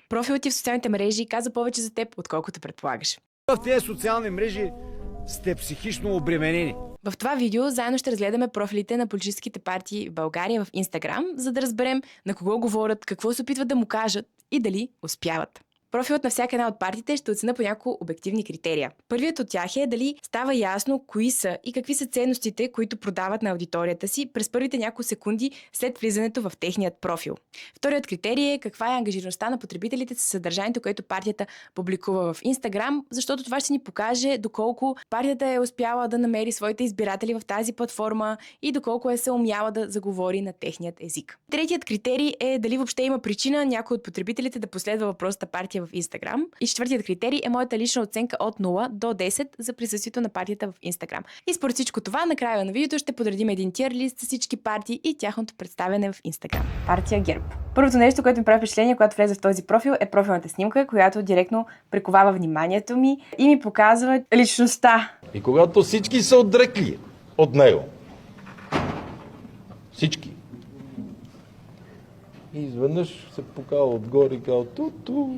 Профилът ти в социалните мрежи каза повече за теб, отколкото предполагаш. В тези социални мрежи сте психично обременени. В това видео заедно ще разгледаме профилите на политическите партии в България в Инстаграм, за да разберем на кого говорят, какво се опитват да му кажат и дали успяват. Профилът на всяка една от партиите ще оценя по няколко обективни критерия. Първият от тях е дали става ясно кои са и какви са ценностите, които продават на аудиторията си през първите няколко секунди след влизането в техният профил. Вторият критерий е каква е ангажираността на потребителите с съдържанието, което партията публикува в Инстаграм, защото това ще ни покаже доколко партията е успяла да намери своите избиратели в тази платформа и доколко е се умяла да заговори на техният език. Третият критерий е дали въобще има причина някой от потребителите да последва въпросната партия в Инстаграм. И четвъртият критерий е моята лична оценка от 0 до 10 за присъствието на партията в Инстаграм. И според всичко това, накрая на видеото ще подредим един тир лист с всички партии и тяхното представяне в Инстаграм. Партия ГЕРБ. Първото нещо, което ми прави впечатление, когато влезе в този профил, е профилната снимка, която директно приковава вниманието ми и ми показва личността. И когато всички са отдрекли от него, всички, и изведнъж се покава отгоре и казва ту-ту.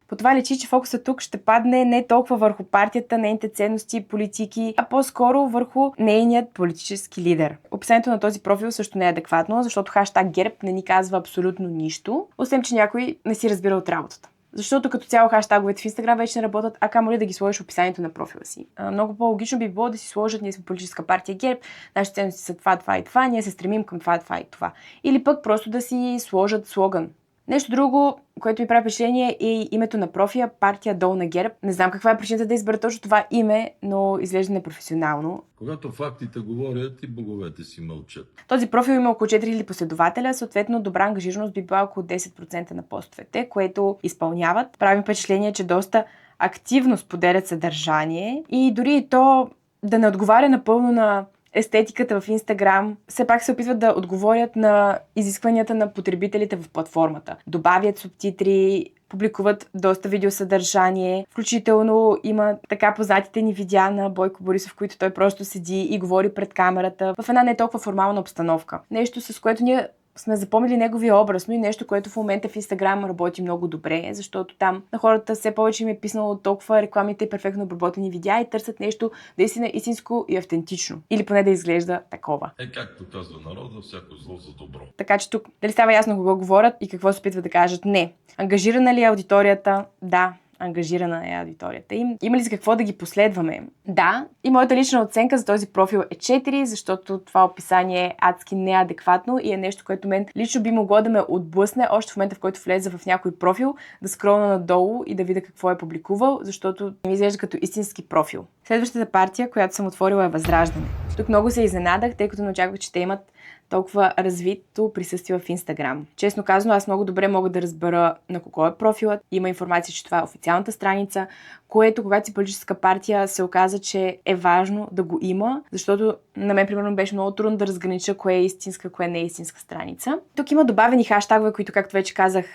По това личи, че фокусът тук ще падне не толкова върху партията, нейните ценности и политики, а по-скоро върху нейният политически лидер. Описанието на този профил също не е адекватно, защото хаштаг ГЕРБ не ни казва абсолютно нищо, освен че някой не си разбира от работата. Защото като цяло хаштаговете в Инстаграм вече не работят, а камо ли да ги сложиш в описанието на профила си. Много по-логично би било да си сложат: ние сме политическа партия ГЕРБ, нашите ценности са това, това и това, ние се стремим към това, това и това. Или пък просто да си сложат слоган. Нещо друго, което ми прави впечатление, е името на профила партия долна ГЕРБ. Не знам каква е причината да избера точно това име, но изглежда непрофесионално. Когато фактите говорят и боговете си мълчат. Този профил има около 4000 последователя, съответно добра ангажираност би била около 10% на постовете, което изпълняват. Прави впечатление, че доста активно споделят съдържание и дори и то да не отговаря напълно на естетиката в Инстаграм, все пак се опитват да отговорят на изискванията на потребителите в платформата. Добавят субтитри, публикуват доста видеосъдържание, включително има така познатите ни видеа на Бойко Борисов, в които той просто седи и говори пред камерата в една не толкова формална обстановка. Нещо, с което ние сме запомнили неговия образ, но и нещо, което в момента в Инстаграм работи много добре, защото там на хората все повече им е писнало толкова рекламите и перфектно обработени видеа и търсят нещо наистина истинско и автентично. Или поне да изглежда такова. Както казва народа, всяко зло за добро. Така че тук дали става ясно кого говорят и какво се опитват да кажат? Не. Ангажирана ли е аудиторията? Да. Ангажирана е аудиторията им. Има ли за какво да ги последваме? Да. И моята лична оценка за този профил е 4, защото това описание е адски неадекватно и е нещо, което мен лично би могло да ме отблъсне още в момента, в който влезе в някой профил, да скролна надолу и да видя какво е публикувал, защото ми изглежда като истински профил. Следващата партия, която съм отворила, е Възраждане. Тук много се изненадах, тъй като не очаквах, че те имат толкова развито присъствие в Инстаграм. Честно казано, аз много добре мога да разбера на кого е профилът. Има информация, че това е официалната страница, което, когато си политическа партия, се оказа, че е важно да го има, защото на мен, примерно, беше много трудно да разгранича кое е истинска, кое не е истинска страница. Тук има добавени хаштагове, които, както вече казах,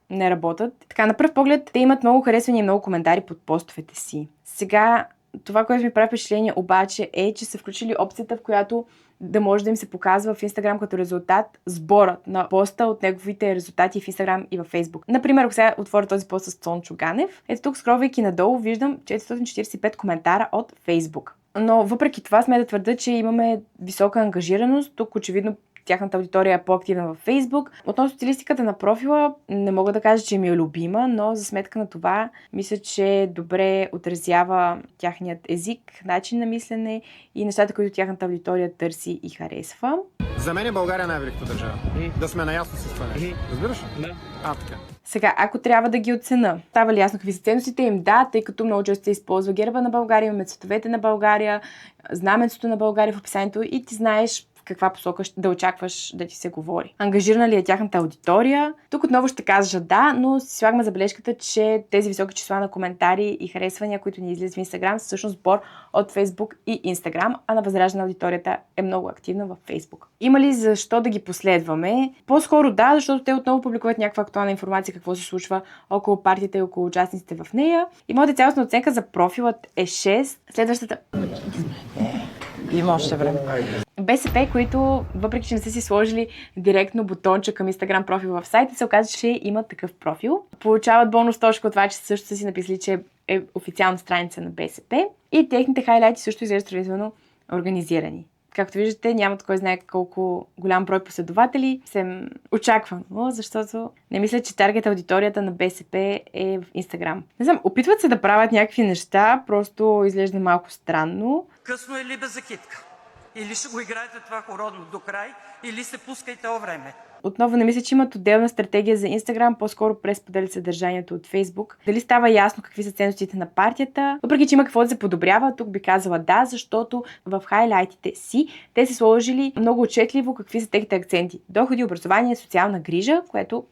не работят. Така, на пръв поглед, те имат много харесвания и много коментари под постовете си. Сега, това, което ми прави впечатление обаче е, че са включили опцията, в която да може да им се показва в Инстаграм като резултат сборът на поста от неговите резултати в Инстаграм и във Фейсбук. Например, ако сега отворя този пост с Цончо Ганев, ето тук, скролвайки надолу, виждам 445 коментара от Фейсбук. Но въпреки това сме да твърда, че имаме висока ангажираност. Тук очевидно тяхната аудитория е по-активна във Фейсбук. Относно стилистиката на профила, не мога да кажа, че ми е любима, но за сметка на това, мисля, че добре отразява тяхният език, начин на мислене и нещата, които тяхната аудитория търси и харесва. За мен е България най-великата държава. Да сме наясно с това нещо. Разбираш? Да. Така. Сега, ако трябва да ги оценя, става ли ясно какви са ценностите им? Да, тъй като много често се използва герба на България, имаме цветовете на България, знаменцето на България в описанието и ти знаеш в каква посока да очакваш да ти се говори. Ангажирана ли е тяхната аудитория? Тук отново ще кажа да, но си слагаме забележката, че тези високи числа на коментари и харесвания, които ни излизат в Инстаграм, са всъщност сбор от Фейсбук и Инстаграм, а на Възраждане аудиторията е много активна във Фейсбук. Има ли защо да ги последваме? По-скоро да, защото те отново публикуват някаква актуална информация какво се случва около партията и около участниците в нея. И моята цялостна оценка за профилът е 6. Следващата... Има още време. БСП, които, въпреки че не са си сложили директно бутонче към Instagram профил в сайта, се оказа, че имат такъв профил. Получават бонус точка от това, че също са си написали, че е официална страница на БСП. И техните хайлайти също изглеждат сравнително организирани. Както виждате, нямат кой знае колко голям брой последователи. Се очаквано, защото не мисля, че таргет аудиторията на БСП е в Instagram. Не знам, опитват се да правят някакви неща, просто изглежда малко странно. Късно е ли бе за китка? Или ще го играете това хородно до край, или се пускайте о време. Отново не мисля, че имат отделна стратегия за Instagram, по-скоро пресподелят съдържанието от Facebook. Дали става ясно какви са ценностите на партията? Въпреки, че има какво да се подобрява, тук би казала да, защото в хайлайтите си те са сложили много отчетливо какви са техните акценти. Доходи, образование, социална грижа, което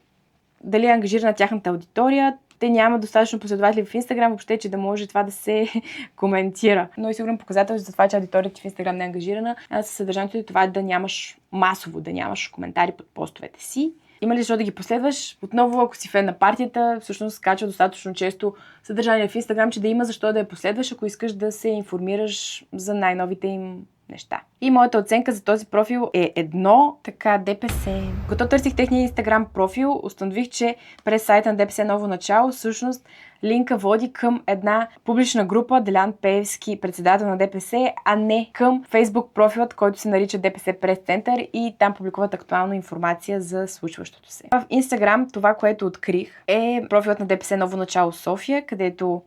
дали е ангажирана тяхната аудитория. Те нямат достатъчно последователи в Instagram, въобще, че да може това да се коментира. Но и сигурен показател за това, че аудиторията в Instagram не е ангажирана, със съдържанието е това да нямаш масово, да нямаш коментари под постовете си. Има ли защо да ги последваш? Отново, ако си фен на партията, всъщност качва достатъчно често съдържание в Instagram, че да има защо да я последваш, ако искаш да се информираш за най-новите им неща. И моята оценка за този профил е 1, така ДПС. Когато търсих техния Instagram профил, установих, че през сайта на ДПС Ново начало, всъщност линка води към една публична група Делян Пеевски, председател на ДПС, а не към Facebook профилът, който се нарича ДПС Прес Център и там публикуват актуална информация за случващото се. В Instagram това, което открих, е профилът на ДПС Ново начало София, където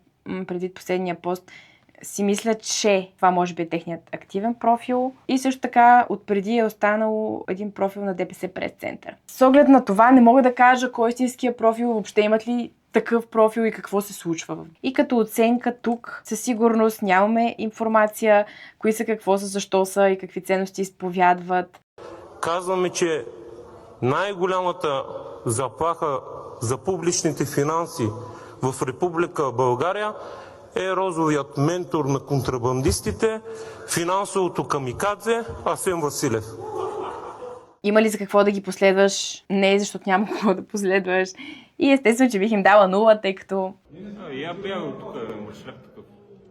преди последния пост си мисля, че това може би е техният активен профил. И също така отпреди е останал един профил на ДПС Прес Център. С оглед на това не мога да кажа кой е истинския профил, въобще имат ли такъв профил и какво се случва. И като оценка тук със сигурност нямаме информация кои са, какво са, защо са и какви ценности изповядват. Казваме, че най-голямата заплаха за публичните финанси в Република България е розовият ментор на контрабандистите, финансовото камикадзе Асен Василев. Има ли за какво да ги последваш? Не, защото няма какво да последваш. И естествено, че бих им дала 0, тъй като...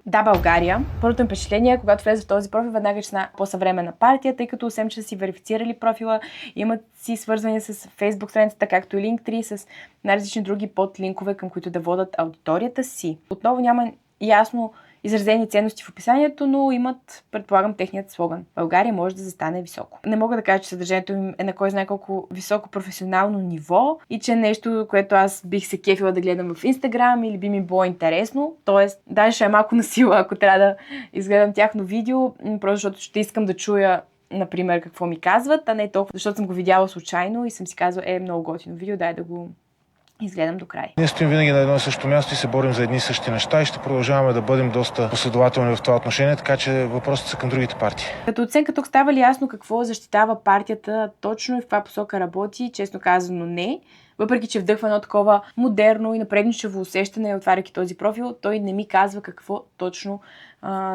Да, България. Първото им впечатление, когато влезе в този профил, веднага че на по-съвременна партия, тъй като освен, че са си верифицирали профила, имат си свързване с Facebook страницата, както и Linktree, с най-различни други подлинкове, към които да водят аудиторията си. Отново няма ясно изразени ценности в описанието, но имат, предполагам, техният слоган. България може да застане високо. Не мога да кажа, че съдържанието им е на кой знае колко високо професионално ниво и че нещо, което аз бих се кефила да гледам в Instagram или би ми било интересно. Тоест, даже ще е малко на сила, ако трябва да изгледам тяхно видео, просто защото ще искам да чуя, например, какво ми казват, а не толкова, защото съм го видяла случайно и съм си казала, много готино видео, дай да го изгледам до край. Ние стоим винаги на едно и също място и се борим за едни и същи неща и ще продължаваме да бъдем доста последователни в това отношение, така че въпросите са към другите партии. Като оценка тук става ли ясно какво защитава партията точно и в каква посока работи? Честно казано не. Въпреки че вдъхва едно такова модерно и напредничево усещане, отваряйки този профил, той не ми казва какво точно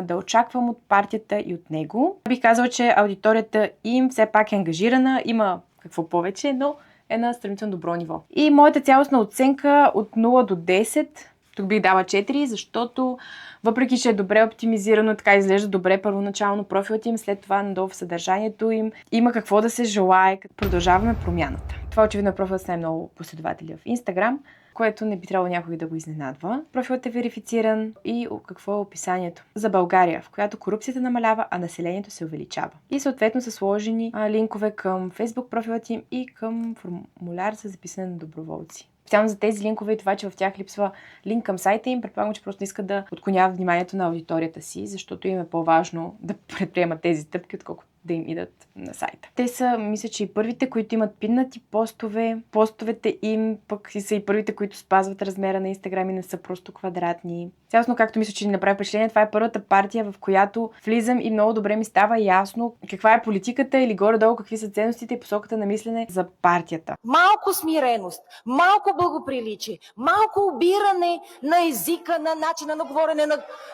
да очаквам от партията и от него. Бих казала, че аудиторията им все пак е ангажирана, има какво повече, но е на сравнително добро ниво. И моята цялостна оценка от 0 до 10, тук бих дала 4, защото въпреки че е добре оптимизирано, така изглежда добре първоначално профилът им, след това надолу в съдържанието им, има какво да се желае, като продължаваме промяната. Това очевидно е профилът с най-много последователи в Instagram, което не би трябвало някой да го изненадва. Профилът е верифициран и какво е описанието за България, в която корупцията намалява, а населението се увеличава. И съответно са сложени линкове към Facebook профилът им и към формуляр за записане на доброволци. Специално за тези линкове и това, че в тях липсва линк към сайта им, предполагам, че просто искат да отклоняват вниманието на аудиторията си, защото им е по-важно да предприемат тези стъпки, отколкото да им идат на сайта. Те са, мисля, че и първите, които имат пиннати постове. Постовете им пък са и първите, които спазват размера на Инстаграм и не са просто квадратни. Цялостно, както мисля, че ни направи впечатление, това е първата партия, в която влизам и много добре ми става ясно каква е политиката или горе-долу какви са ценностите и посоката на мислене за партията. Малко смиреност, малко благоприличие, малко обиране на езика, на начина на говорене,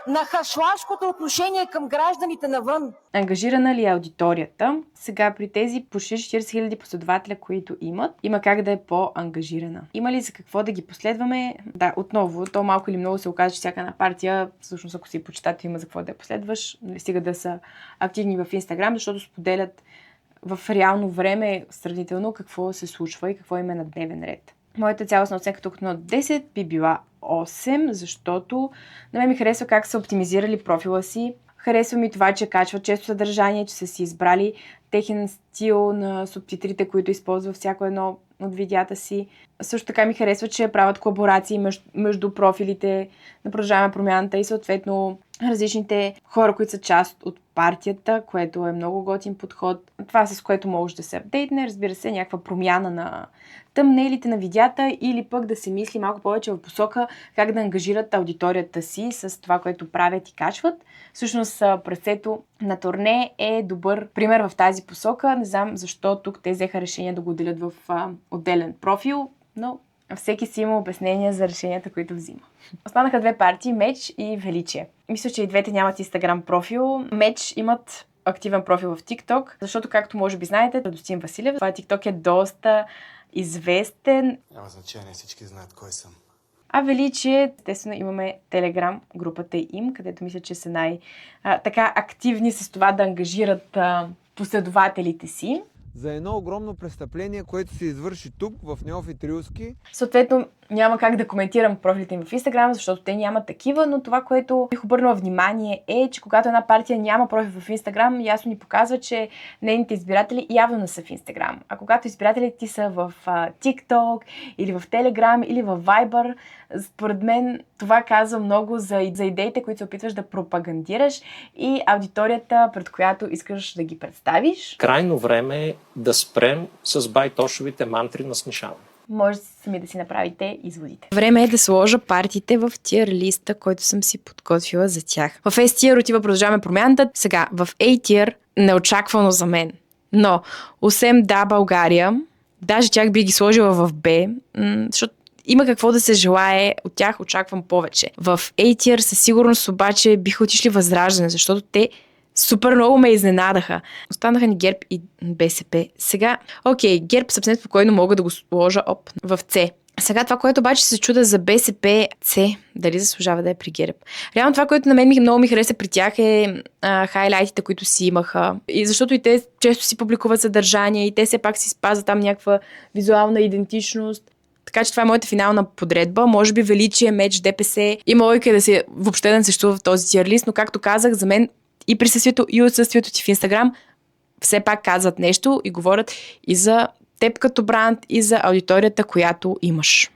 на хашлашкото отношение към гражданите навън. Ангажирана ли е аудиторията аудиторията. Сега при тези почти 40 000 последователя, които имат, има как да е по-ангажирана. Има ли за какво да ги последваме? Да, отново, то малко или много се оказа, че всяка една партия, всъщност ако си почитател, има за какво да я последваш, не стига да са активни в Инстаграм, защото споделят в реално време сравнително какво се случва и какво има на дневен ред. Моята цялостна оценка тук на 10 би била 8, защото на мен ми харесва как са оптимизирали профила си. Харесва ми това, че качват често съдържание, че са си избрали техен стил на субтитрите, които използва всяко едно от видеята си. Също така ми харесва, че правят колаборации между профилите на Продължаваме промяната и съответно различните хора, които са част от партията, което е много готин подход. Това с което може да се апдейтне, разбира се, някаква промяна на тъмнейлите на видеята или пък да се мисли малко повече в посока как да ангажират аудиторията си с това, което правят и качват. Всъщност прасето на турне е добър пример в тази посока. Не знам защо тук те взеха решение да го отделят в отделен профил, но всеки си има обяснение за решенията, които взима. Останаха две партии, Меч и Величие. Мисля, че и двете нямат Инстаграм профил. Меч имат активен профил в TikTok, защото, както може би знаете, Радостин Василев, това TikTok е доста известен. Няма значение, всички знаят кой съм. А Величие, естествено, имаме Телеграм групата им, където мисля, че са така активни с това да ангажират последователите си. За едно огромно престъпление, което се извърши тук, в Неофит Рилски. Съответно, няма как да коментирам профилите им в Инстаграм, защото те нямат такива, но това, което бих обърнала внимание е, че когато една партия няма профил в Инстаграм, ясно ни показва, че нейните избиратели явно не са в Инстаграм. А когато избирателите ти са в TikTok или в Telegram или в Viber, според мен това казва много за идеите, които се опитваш да пропагандираш и аудиторията, пред която искаш да ги представиш. Крайно време е да спрем с байтошовите мантри на смешаване. Може сами да си направите изводите. Време е да сложа партиите в тир листа, който съм си подготвила за тях. В S tier отива Продължаваме промяната. Сега, в A tier неочаквано за мен. Но, освен Да, България, даже тях би ги сложила в Б, защото има какво да се желае, от тях очаквам повече. В A tier със сигурност обаче биха отишли Възраждане, защото те супер много ме изненадаха. Останаха ни ГЕРБ и БСП. Сега, ГЕРБ съвсем спокойно мога да го сложа в С. Сега това, което обаче се чуда за БСП, С, дали заслужава да е при ГЕРБ. Реално това, което на мен много ми хареса при тях е хайлайтите, които си имаха. И защото и те често си публикуват съдържание и те все пак си спазват там някаква визуална идентичност. Така че това е моята финална подредба. Може би Величие, Меч, ДПС има логика въобще да не съществува в този тир лист, но както казах, за мен и присъствието, и отсъствието ти в Инстаграм все пак казват нещо и говорят и за теб като бранд, и за аудиторията, която имаш.